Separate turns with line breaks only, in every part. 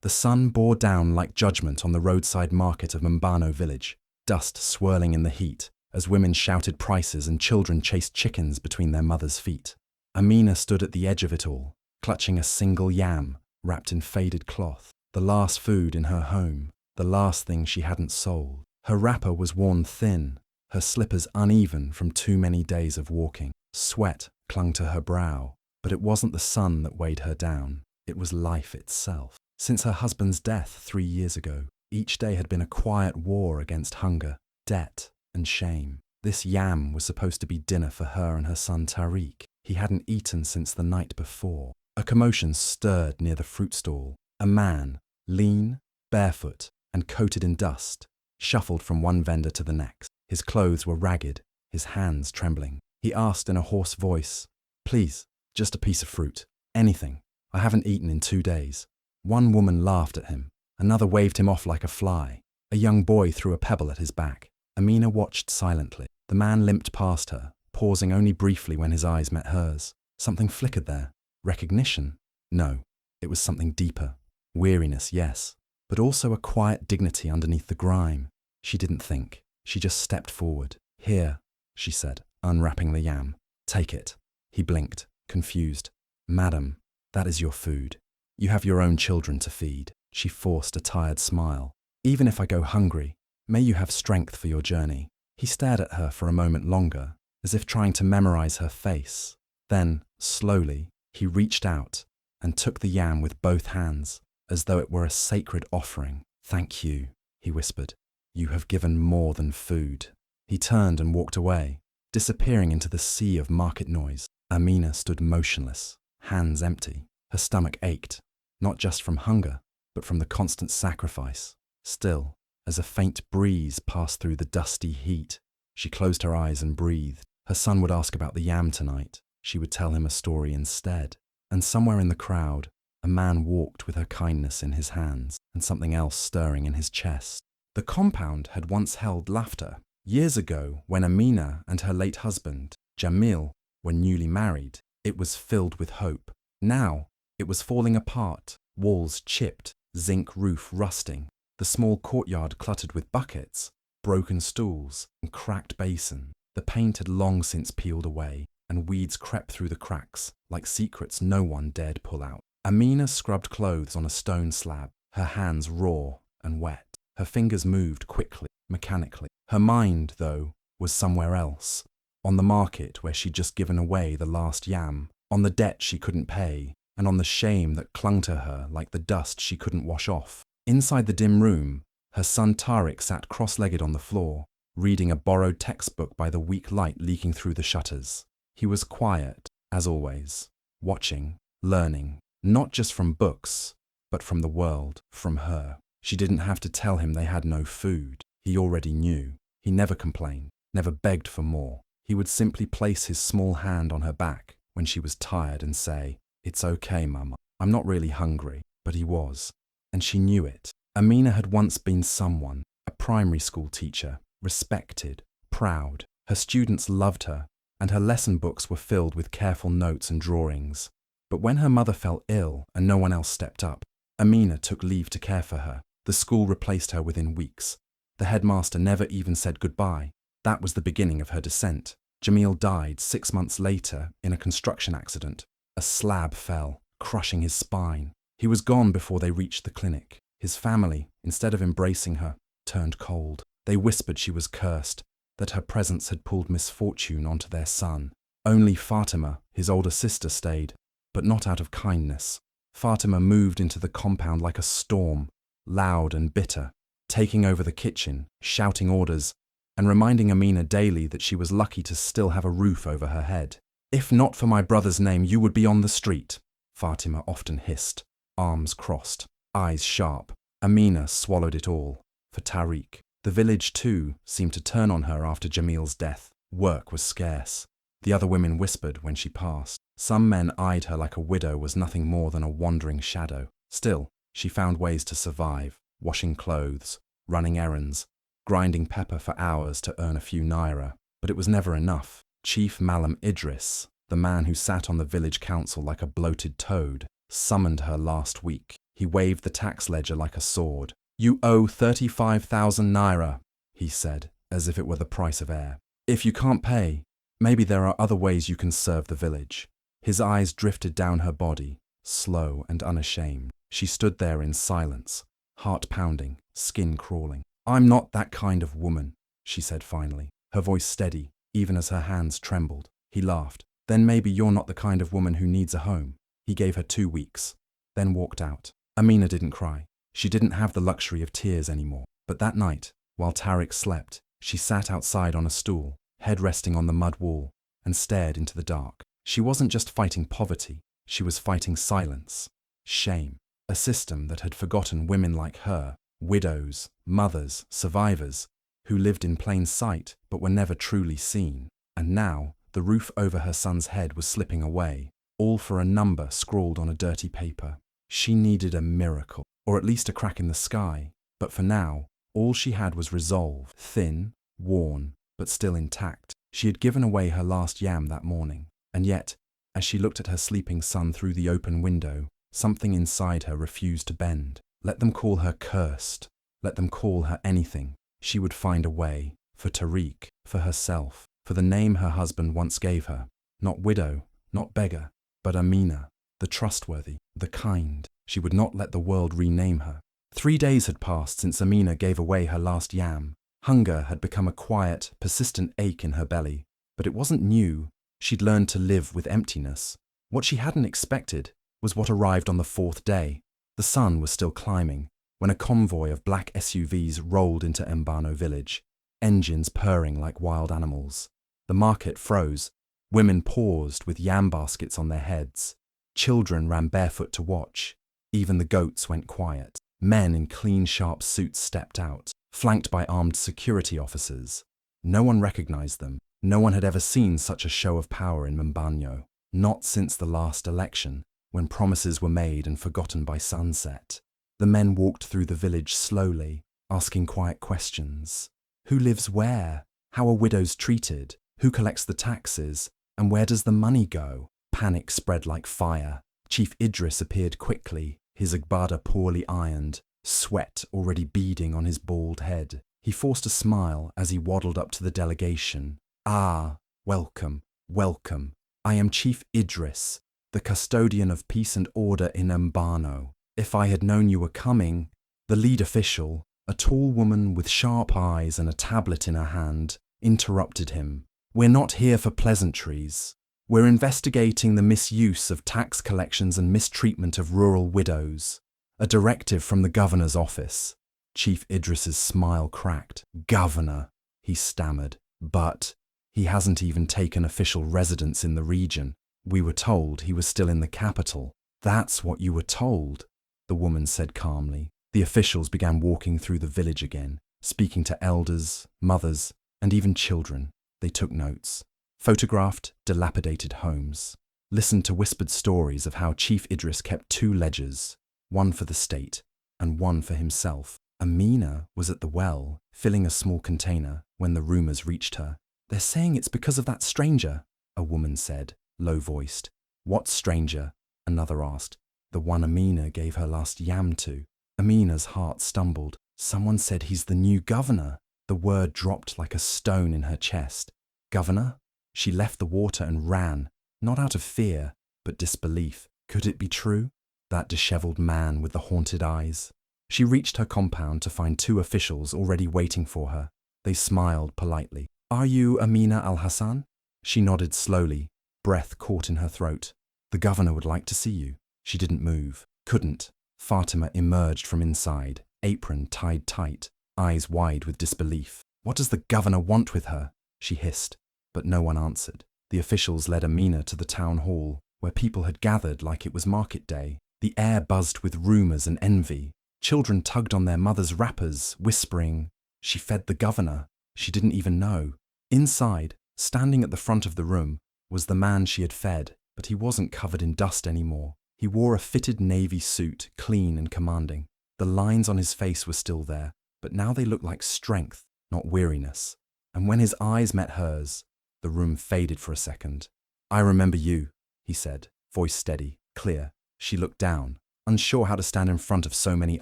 The sun bore down like judgment on the roadside market of Mbano village, dust swirling in the heat as women shouted prices and children chased chickens between their mothers' feet. Amina stood at the edge of it all, clutching a single yam wrapped in faded cloth, the last food in her home, the last thing she hadn't sold. Her wrapper was worn thin, her slippers uneven from too many days of walking. Sweat clung to her brow, but it wasn't the sun that weighed her down, it was life itself. Since her husband's death 3 years ago, each day had been a quiet war against hunger, debt, and shame. This yam was supposed to be dinner for her and her son Tariq. He hadn't eaten since the night before. A commotion stirred near the fruit stall. A man, lean, barefoot, and coated in dust, shuffled from one vendor to the next. His clothes were ragged, his hands trembling. He asked in a hoarse voice, "Please, just a piece of fruit. Anything. I haven't eaten in 2 days." One woman laughed at him. Another waved him off like a fly. A young boy threw a pebble at his back. Amina watched silently. The man limped past her, pausing only briefly when his eyes met hers. Something flickered there. Recognition? No. It was something deeper. Weariness, yes, but also a quiet dignity underneath the grime. She didn't think. She just stepped forward. "Here," she said, unwrapping the yam. "Take it." He blinked, confused. "Madam, that is your food. You have your own children to feed." She forced a tired smile. "Even if I go hungry, may you have strength for your journey." He stared at her for a moment longer, as if trying to memorize her face. Then, slowly, he reached out and took the yam with both hands, as though it were a sacred offering. "Thank you," he whispered. "You have given more than food." He turned and walked away, disappearing into the sea of market noise. Amina stood motionless, hands empty. Her stomach ached, not just from hunger, but from the constant sacrifice. Still, as a faint breeze passed through the dusty heat, she closed her eyes and breathed. Her son would ask about the yam tonight. She would tell him a story instead. And somewhere in the crowd, a man walked with her kindness in his hands and something else stirring in his chest. The compound had once held laughter. Years ago, when Amina and her late husband, Jamil, were newly married, it was filled with hope. Now, it was falling apart, walls chipped, zinc roof rusting, the small courtyard cluttered with buckets, broken stools, and cracked basin. The paint had long since peeled away, and weeds crept through the cracks, like secrets no one dared pull out. Amina scrubbed clothes on a stone slab, her hands raw and wet. Her fingers moved quickly, mechanically. Her mind, though, was somewhere else. On the market where she'd just given away the last yam, on the debt she couldn't pay, and on the shame that clung to her like the dust she couldn't wash off. Inside the dim room, her son Tariq sat cross-legged on the floor, reading a borrowed textbook by the weak light leaking through the shutters. He was quiet, as always, watching, learning, not just from books, but from the world, from her. She didn't have to tell him they had no food. He already knew. He never complained, never begged for more. He would simply place his small hand on her back when she was tired and say, "It's okay, Mama. I'm not really hungry." But he was, and she knew it. Amina had once been someone, a primary school teacher, respected, proud. Her students loved her, and her lesson books were filled with careful notes and drawings. But when her mother fell ill and no one else stepped up, Amina took leave to care for her. The school replaced her within weeks. The headmaster never even said goodbye. That was the beginning of her descent. Jamil died 6 months later in a construction accident. A slab fell, crushing his spine. He was gone before they reached the clinic. His family, instead of embracing her, turned cold. They whispered she was cursed, that her presence had pulled misfortune onto their son. Only Fatima, his older sister, stayed, but not out of kindness. Fatima moved into the compound like a storm, loud and bitter, taking over the kitchen, shouting orders, and reminding Amina daily that she was lucky to still have a roof over her head. "If not for my brother's name, you would be on the street," Fatima often hissed, arms crossed, eyes sharp. Amina swallowed it all. For Tariq. The village, too, seemed to turn on her after Jamil's death. Work was scarce. The other women whispered when she passed. Some men eyed her like a widow was nothing more than a wandering shadow. Still, she found ways to survive, washing clothes, running errands, grinding pepper for hours to earn a few naira. But it was never enough. Chief Malam Idris, the man who sat on the village council like a bloated toad, summoned her last week. He waved the tax ledger like a sword. "You owe 35,000 naira, he said, as if it were the price of air. "If you can't pay, maybe there are other ways you can serve the village." His eyes drifted down her body, slow and unashamed. She stood there in silence, heart pounding, skin crawling. "I'm not that kind of woman," she said finally, her voice steady, even as her hands trembled. He laughed. "Then maybe you're not the kind of woman who needs a home." He gave her 2 weeks, then walked out. Amina didn't cry. She didn't have the luxury of tears anymore. But that night, while Tariq slept, she sat outside on a stool, head resting on the mud wall, and stared into the dark. She wasn't just fighting poverty, she was fighting silence, shame, a system that had forgotten women like her, widows, mothers, survivors, who lived in plain sight but were never truly seen. And now, the roof over her son's head was slipping away, all for a number scrawled on a dirty paper. She needed a miracle, or at least a crack in the sky, but for now, all she had was resolve, thin, worn, but still intact. She had given away her last yam that morning, and yet, as she looked at her sleeping son through the open window, something inside her refused to bend. Let them call her cursed, let them call her anything. She would find a way, for Tariq, for herself, for the name her husband once gave her. Not widow, not beggar, but Amina, the trustworthy, the kind. She would not let the world rename her. 3 days had passed since Amina gave away her last yam. Hunger had become a quiet, persistent ache in her belly. But it wasn't new. She'd learned to live with emptiness. What she hadn't expected was what arrived on the 4th day. The sun was still climbing when a convoy of black SUVs rolled into Mbano village, engines purring like wild animals. The market froze. Women paused with yam baskets on their heads. Children ran barefoot to watch. Even the goats went quiet. Men in clean, sharp suits stepped out, flanked by armed security officers. No one recognized them. No one had ever seen such a show of power in Mbano, not since the last election, when promises were made and forgotten by sunset. The men walked through the village slowly, asking quiet questions. Who lives where? How are widows treated? Who collects the taxes? And where does the money go? Panic spread like fire. Chief Idris appeared quickly, his agbada poorly ironed, sweat already beading on his bald head. He forced a smile as he waddled up to the delegation. "Ah, welcome, welcome. I am Chief Idris, the custodian of peace and order in Mbano. If I had known you were coming..." The lead official, a tall woman with sharp eyes and a tablet in her hand, interrupted him. "We're not here for pleasantries. We're investigating the misuse of tax collections and mistreatment of rural widows. A directive from the governor's office." Chief Idris's smile cracked. "Governor," he stammered. "But he hasn't even taken official residence in the region. We were told he was still in the capital." "That's what you were told," the woman said calmly. The officials began walking through the village again, speaking to elders, mothers, and even children. They took notes, photographed dilapidated homes, listened to whispered stories of how Chief Idris kept 2 ledgers, one for the state and one for himself. Amina was at the well, filling a small container, when the rumors reached her. "They're saying it's because of that stranger," a woman said, low-voiced. "What stranger?" another asked. "The one Amina gave her last yam to." Amina's heart stumbled. "Someone said he's the new governor." The word dropped like a stone in her chest. "Governor?" She left the water and ran, not out of fear, but disbelief. Could it be true? That disheveled man with the haunted eyes. She reached her compound to find 2 officials already waiting for her. They smiled politely. "Are you Amina al-Hassan?" She nodded slowly, breath caught in her throat. "The governor would like to see you." She didn't move. Couldn't. Fatima emerged from inside, apron tied tight, eyes wide with disbelief. "What does the governor want with her?" she hissed, but no one answered. The officials led Amina to the town hall, where people had gathered like it was market day. The air buzzed with rumors and envy. Children tugged on their mothers' wrappers, whispering. She fed the governor. She didn't even know. Inside, standing at the front of the room, was the man she had fed, but he wasn't covered in dust anymore. He wore a fitted navy suit, clean and commanding. The lines on his face were still there, but now they looked like strength, not weariness. And when his eyes met hers, the room faded for a second. "I remember you," he said, voice steady, clear. She looked down. unsure how to stand in front of so many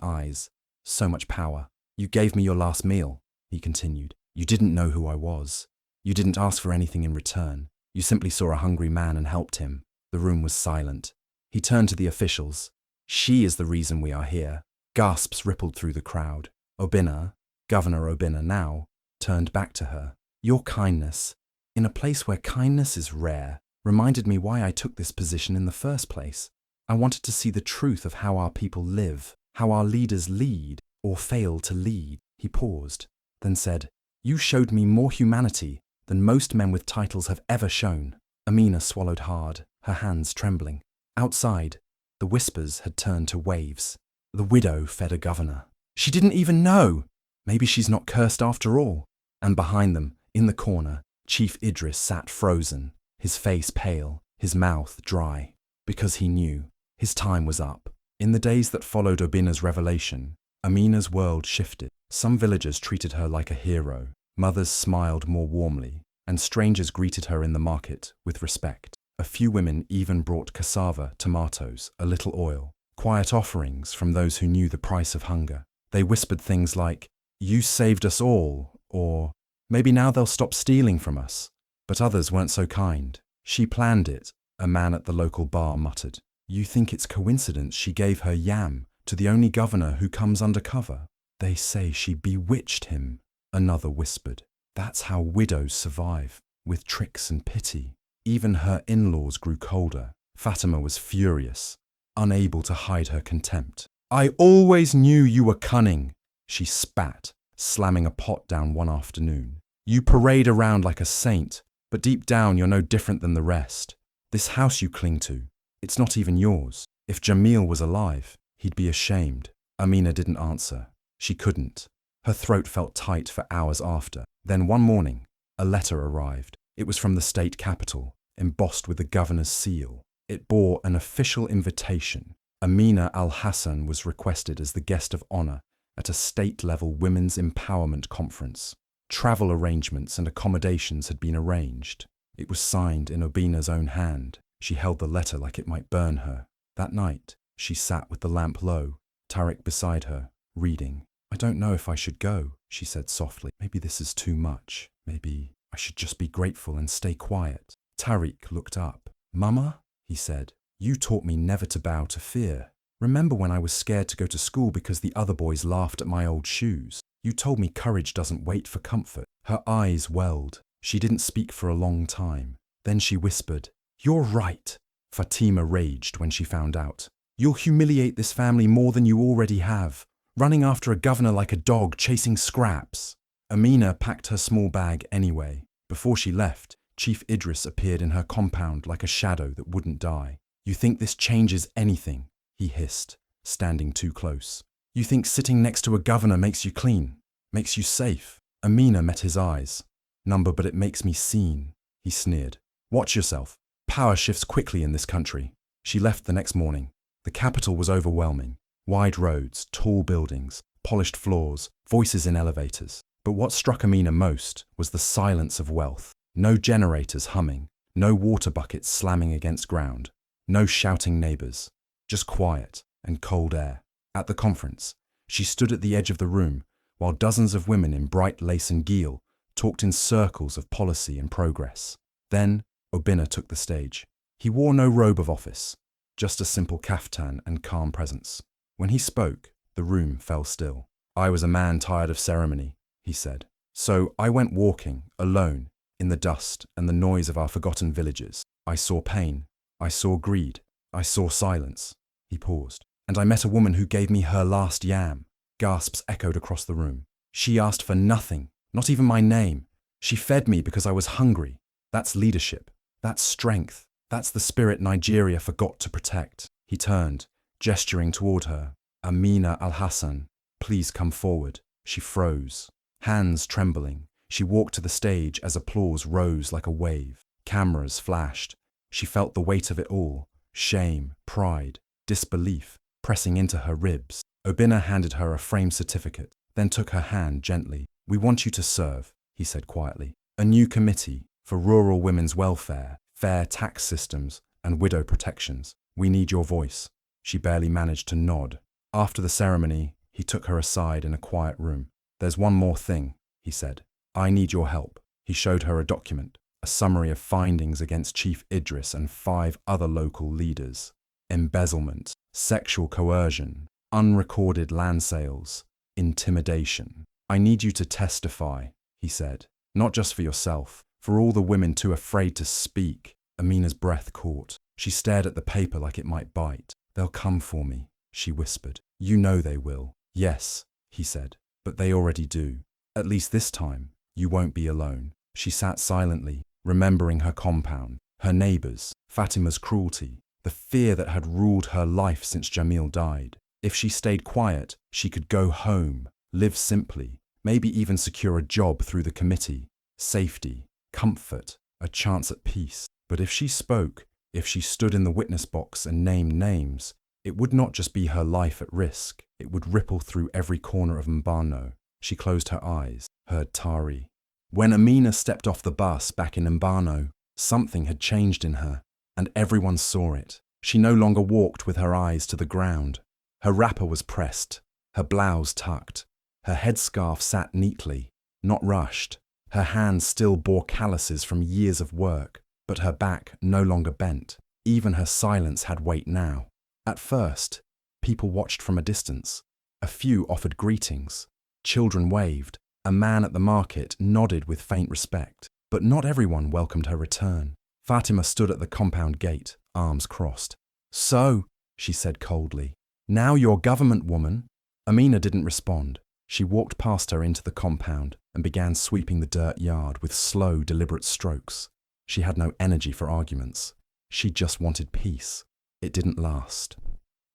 eyes, so much power. You gave me your last meal, he continued. You didn't know who I was. You didn't ask for anything in return. You simply saw a hungry man and helped him. The room was silent. He turned to the officials. She is the reason we are here. Gasps rippled through the crowd. Obinna, Governor Obinna now, turned back to her. Your kindness, in a place where kindness is rare, reminded me why I took this position in the first place. I wanted to see the truth of how our people live, how our leaders lead or fail to lead. He paused, then said, You showed me more humanity than most men with titles have ever shown. Amina swallowed hard, her hands trembling. Outside, the whispers had turned to waves. The widow fed a governor. She didn't even know. Maybe she's not cursed after all. And behind them, in the corner, Chief Idris sat frozen, his face pale, his mouth dry, because he knew his time was up. In the days that followed Obinna's revelation, Amina's world shifted. Some villagers treated her like a hero, mothers smiled more warmly, and strangers greeted her in the market with respect. A few women even brought cassava, tomatoes, a little oil, quiet offerings from those who knew the price of hunger. They whispered things like, You saved us all, or maybe now they'll stop stealing from us. But others weren't so kind. She planned it, a man at the local bar muttered. You think it's coincidence she gave her yam to the only governor who comes undercover? They say she bewitched him, another whispered. That's how widows survive, with tricks and pity. Even her in-laws grew colder. Fatima was furious, unable to hide her contempt. I always knew you were cunning, she spat, slamming a pot down one afternoon. You parade around like a saint, but deep down you're no different than the rest. This house you cling to, it's not even yours. If Jamil was alive, he'd be ashamed. Amina didn't answer. She couldn't. Her throat felt tight for hours after. Then one morning, a letter arrived. It was from the state capital, embossed with the governor's seal. It bore an official invitation. Amina al-Hassan was requested as the guest of honor at a state-level women's empowerment conference. Travel arrangements and accommodations had been arranged. It was signed in Obina's own hand. She held the letter like it might burn her. That night, she sat with the lamp low, Tariq beside her, reading. I don't know if I should go, she said softly. Maybe this is too much. Maybe I should just be grateful and stay quiet. Tariq looked up. Mama, he said, you taught me never to bow to fear. Remember when I was scared to go to school because the other boys laughed at my old shoes? You told me courage doesn't wait for comfort. Her eyes welled. She didn't speak for a long time. Then she whispered, You're right. Fatima raged when she found out. You'll humiliate this family more than you already have, running after a governor like a dog chasing scraps. Amina packed her small bag anyway. Before she left, Chief Idris appeared in her compound like a shadow that wouldn't die. You think this changes anything? He hissed, standing too close. You think sitting next to a governor makes you clean, makes you safe? Amina met his eyes. Number, but it makes me seen, he sneered. Watch yourself. Power shifts quickly in this country. She left the next morning. The capital was overwhelming. Wide roads, tall buildings, polished floors, voices in elevators. But what struck Amina most was the silence of wealth. No generators humming, no water buckets slamming against ground, no shouting neighbors, just quiet and cold air. At the conference, she stood at the edge of the room while dozens of women in bright lace and ghil talked in circles of policy and progress. Then, Obinna took the stage. He wore no robe of office, just a simple kaftan and calm presence. When he spoke, the room fell still. I was a man tired of ceremony, he said. So I went walking, alone, in the dust and the noise of our forgotten villages. I saw pain. I saw greed. I saw silence. He paused. And I met a woman who gave me her last yam. Gasps echoed across the room. She asked for nothing, not even my name. She fed me because I was hungry. That's leadership. That's strength. That's the spirit Nigeria forgot to protect. He turned, gesturing toward her. Amina al-Hassan, please come forward. She froze, hands trembling. She walked to the stage as applause rose like a wave. Cameras flashed. She felt the weight of it all, shame, pride, disbelief, pressing into her ribs. Obinna handed her a framed certificate, then took her hand gently. We want you to serve, he said quietly. A new committee for rural women's welfare, fair tax systems, and widow protections. We need your voice. She barely managed to nod. After the ceremony, he took her aside in a quiet room. "There's one more thing," he said. "I need your help." He showed her a document, a summary of findings against Chief Idris and 5 other local leaders. Embezzlement, sexual coercion, unrecorded land sales, intimidation. "I need you to testify," he said. "Not just for yourself, for all the women too afraid to speak." Amina's breath caught. She stared at the paper like it might bite. "They'll come for me," she whispered. "You know they will." "Yes," he said, "but they already do. At least this time, you won't be alone." She sat silently, remembering her compound, her neighbors, Fatima's cruelty, the fear that had ruled her life since Jamil died. If she stayed quiet, she could go home, live simply, maybe even secure a job through the committee. Safety, comfort, a chance at peace. But if she spoke, if she stood in the witness box and named names, it would not just be her life at risk, it would ripple through every corner of Mbano. She closed her eyes, heard Tari. When Amina stepped off the bus back in Mbano, something had changed in her, and everyone saw it. She no longer walked with her eyes to the ground. Her wrapper was pressed, her blouse tucked, her headscarf sat neatly, not rushed. Her hands still bore calluses from years of work, but her back no longer bent. Even her silence had weight now. At first, people watched from a distance. A few offered greetings. Children waved. A man at the market nodded with faint respect. But not everyone welcomed her return. Fatima stood at the compound gate, arms crossed. "So," she said coldly, "now you're government woman?" Amina didn't respond. She walked past her into the compound and began sweeping the dirt yard with slow, deliberate strokes. She had no energy for arguments. She just wanted peace. It didn't last.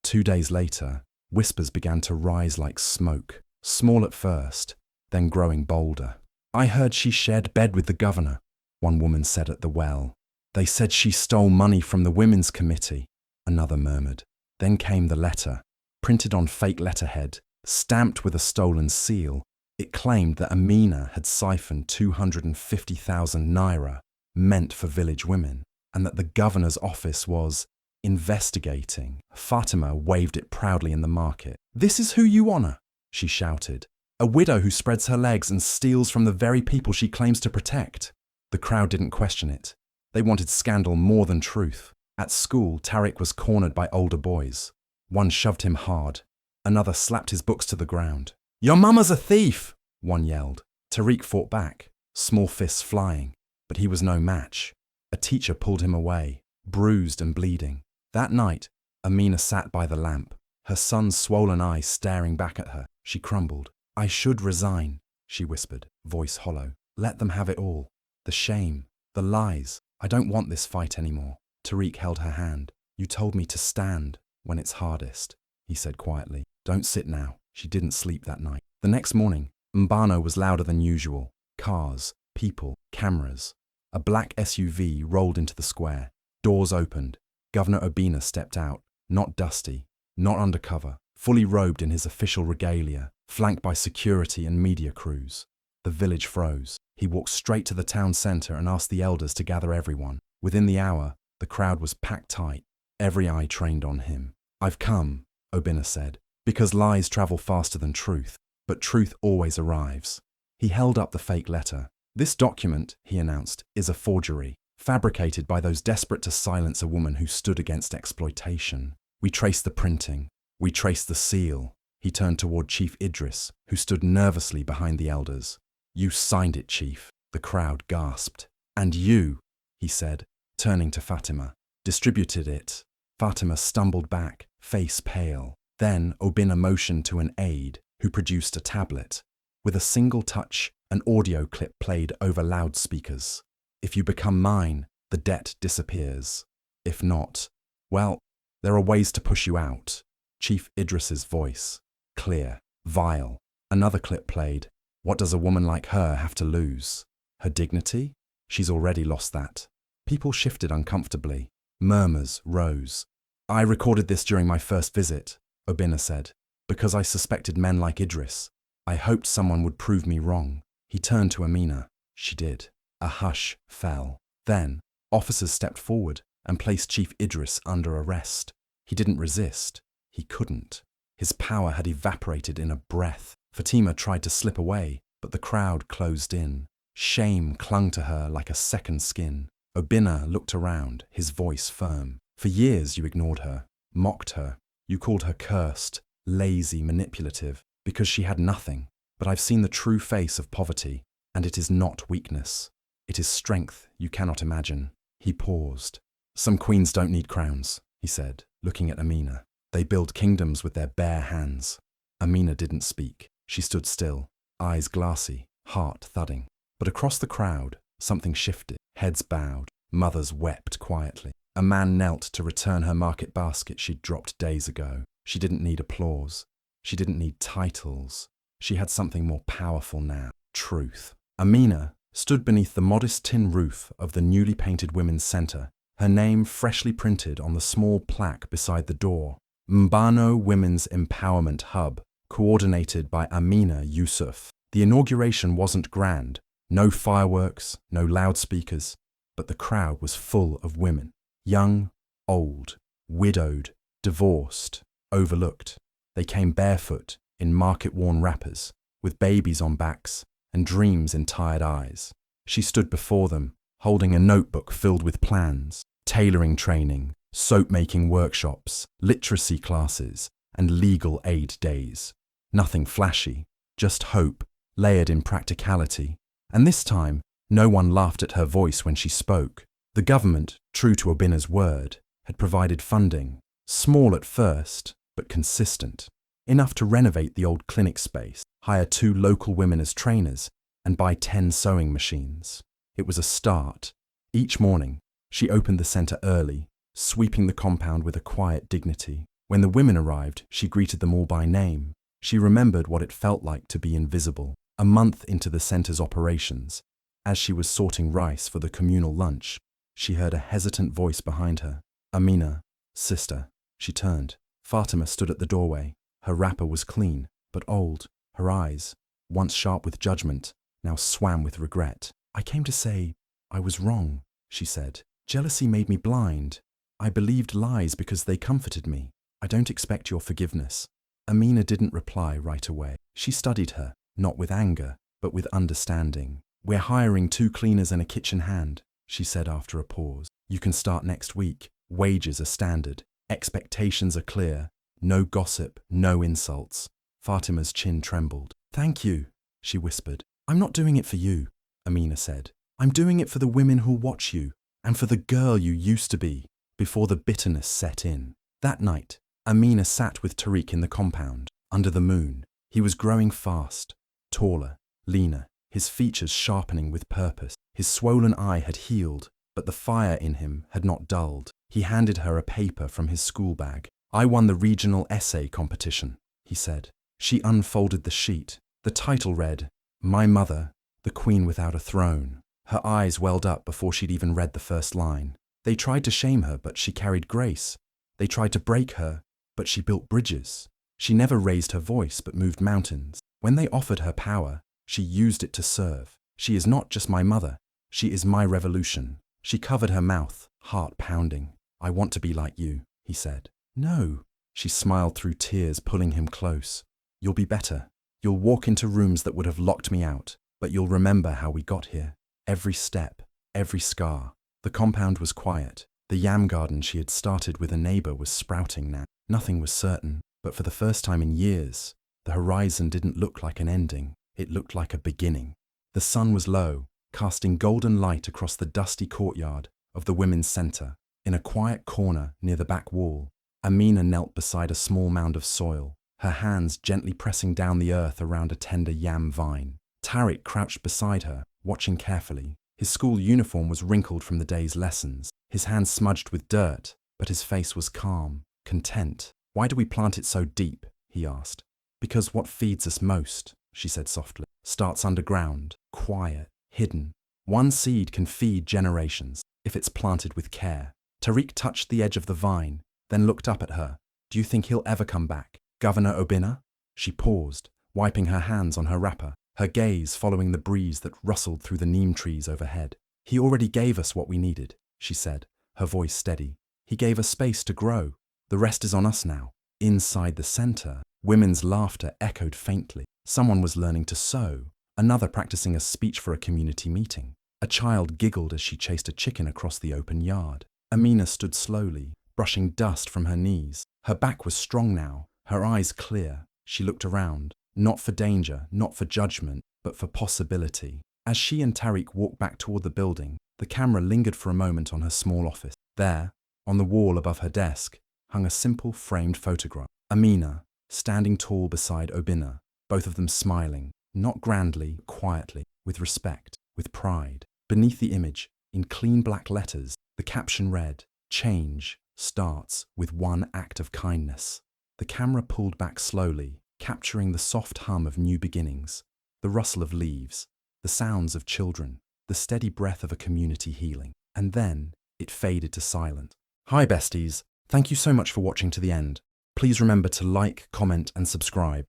2 days later, whispers began to rise like smoke, small at first, then growing bolder. "I heard she shared bed with the governor," one woman said at the well. "They said she stole money from the women's committee," another murmured. Then came the letter, printed on fake letterhead, stamped with a stolen seal. It claimed that Amina had siphoned 250,000 naira, meant for village women, and that the governor's office was investigating. Fatima waved it proudly in the market. "This is who you honor," she shouted. "A widow who spreads her legs and steals from the very people she claims to protect." The crowd didn't question it. They wanted scandal more than truth. At school, Tariq was cornered by older boys. One shoved him hard. Another slapped his books to the ground. "Your mama's a thief!" one yelled. Tariq fought back, small fists flying, but he was no match. A teacher pulled him away, bruised and bleeding. That night, Amina sat by the lamp, her son's swollen eyes staring back at her. She crumbled. "I should resign," she whispered, voice hollow. "Let them have it all. The shame, the lies. I don't want this fight anymore." Tariq held her hand. "You told me to stand when it's hardest," he said quietly. "Don't sit now." She didn't sleep that night. The next morning, Mbano was louder than usual. Cars, people, cameras. A black SUV rolled into the square. Doors opened. Governor Obina stepped out, not dusty, not undercover, fully robed in his official regalia, flanked by security and media crews. The village froze. He walked straight to the town centre and asked the elders to gather everyone. Within the hour, the crowd was packed tight, every eye trained on him. "I've come," Obina said, "because lies travel faster than truth, but truth always arrives." He held up the fake letter. "This document," he announced, "is a forgery, fabricated by those desperate to silence a woman who stood against exploitation. We traced the printing. We traced the seal." He turned toward Chief Idris, who stood nervously behind the elders. "You signed it, Chief." The crowd gasped. "And you," he said, turning to Fatima, "distributed it." Fatima stumbled back, face pale. Then Obina motioned to an aide, who produced a tablet. With a single touch, an audio clip played over loudspeakers. "If you become mine, the debt disappears. If not, well, there are ways to push you out." Chief Idris's voice, clear, vile. Another clip played. "What does a woman like her have to lose? Her dignity? She's already lost that." People shifted uncomfortably. Murmurs rose. "I recorded this during my first visit," Obina said, "because I suspected men like Idris. I hoped someone would prove me wrong." He turned to Amina. She did. A hush fell. Then, officers stepped forward and placed Chief Idris under arrest. He didn't resist. He couldn't. His power had evaporated in a breath. Fatima tried to slip away, but the crowd closed in. Shame clung to her like a second skin. Obinna looked around, his voice firm. For years you ignored her, mocked her. You called her cursed, lazy, manipulative, because she had nothing. But I've seen the true face of poverty, and it is not weakness. It is strength you cannot imagine. He paused. Some queens don't need crowns, he said, looking at Amina. They build kingdoms with their bare hands. Amina didn't speak. She stood still, eyes glassy, heart thudding. But across the crowd, something shifted. Heads bowed. Mothers wept quietly. A man knelt to return her market basket she'd dropped days ago. She didn't need applause. She didn't need titles. She had something more powerful now. Truth. Amina stood beneath the modest tin roof of the newly painted women's centre, her name freshly printed on the small plaque beside the door. Mbano Women's Empowerment Hub, coordinated by Amina Yusuf. The inauguration wasn't grand. No fireworks, no loudspeakers, but the crowd was full of women. Young, old, widowed, divorced, overlooked. They came barefoot, in market-worn wrappers, with babies on backs and dreams in tired eyes. She stood before them, holding a notebook filled with plans, tailoring training, soap-making workshops, literacy classes, and legal aid days. Nothing flashy, just hope, layered in practicality. And this time, no one laughed at her voice when she spoke. The government, true to Obinna's word, had provided funding, small at first, but consistent. Enough to renovate the old clinic space, hire 2 local women as trainers, and buy 10 sewing machines. It was a start. Each morning, she opened the centre early, sweeping the compound with a quiet dignity. When the women arrived, she greeted them all by name. She remembered what it felt like to be invisible. A month into the centre's operations, as she was sorting rice for the communal lunch, she heard a hesitant voice behind her. Amina, sister. She turned. Fatima stood at the doorway. Her wrapper was clean, but old. Her eyes, once sharp with judgment, now swam with regret. I came to say I was wrong, she said. Jealousy made me blind. I believed lies because they comforted me. I don't expect your forgiveness. Amina didn't reply right away. She studied her, not with anger, but with understanding. We're hiring 2 cleaners and a kitchen hand, she said after a pause. You can start next week. Wages are standard. Expectations are clear. No gossip, no insults. Fatima's chin trembled. Thank you, she whispered. I'm not doing it for you, Amina said. I'm doing it for the women who'll watch you, and for the girl you used to be, before the bitterness set in. That night, Amina sat with Tariq in the compound, under the moon. He was growing fast, taller, leaner, his features sharpening with purpose. His swollen eye had healed, but the fire in him had not dulled. He handed her a paper from his school bag. I won the regional essay competition, he said. She unfolded the sheet. The title read, My Mother, the Queen Without a Throne. Her eyes welled up before she'd even read the first line. They tried to shame her, but she carried grace. They tried to break her, but she built bridges. She never raised her voice, but moved mountains. When they offered her power, she used it to serve. She is not just my mother. She is my revolution. She covered her mouth, heart pounding. I want to be like you, he said. No. She smiled through tears, pulling him close. You'll be better. You'll walk into rooms that would have locked me out, but you'll remember how we got here. Every step, every scar. The compound was quiet. The yam garden she had started with a neighbour was sprouting now. Nothing was certain, but for the first time in years, the horizon didn't look like an ending. It looked like a beginning. The sun was low, casting golden light across the dusty courtyard of the women's centre. In a quiet corner near the back wall, Amina knelt beside a small mound of soil, her hands gently pressing down the earth around a tender yam vine. Tariq crouched beside her, watching carefully. His school uniform was wrinkled from the day's lessons, his hands smudged with dirt, but his face was calm, content. Why do we plant it so deep? He asked. Because what feeds us most, she said softly, starts underground, quiet, hidden. One seed can feed generations, if it's planted with care. Tariq touched the edge of the vine, then looked up at her. Do you think he'll ever come back? Governor Obinna? She paused, wiping her hands on her wrapper, her gaze following the breeze that rustled through the neem trees overhead. He already gave us what we needed, she said, her voice steady. He gave us space to grow. The rest is on us now. Inside the center, women's laughter echoed faintly. Someone was learning to sew, another practicing a speech for a community meeting. A child giggled as she chased a chicken across the open yard. Amina stood slowly, brushing dust from her knees. Her back was strong now, her eyes clear. She looked around, not for danger, not for judgment, but for possibility. As she and Tariq walked back toward the building, the camera lingered for a moment on her small office. There, on the wall above her desk, hung a simple framed photograph. Amina, standing tall beside Obina, both of them smiling, not grandly, quietly, with respect, with pride. Beneath the image, in clean black letters, the caption read, "Change starts with one act of kindness." The camera pulled back slowly, capturing the soft hum of new beginnings, the rustle of leaves, the sounds of children, the steady breath of a community healing. And then it faded to silence. Hi besties, thank you so much for watching to the end. Please remember to like, comment and subscribe.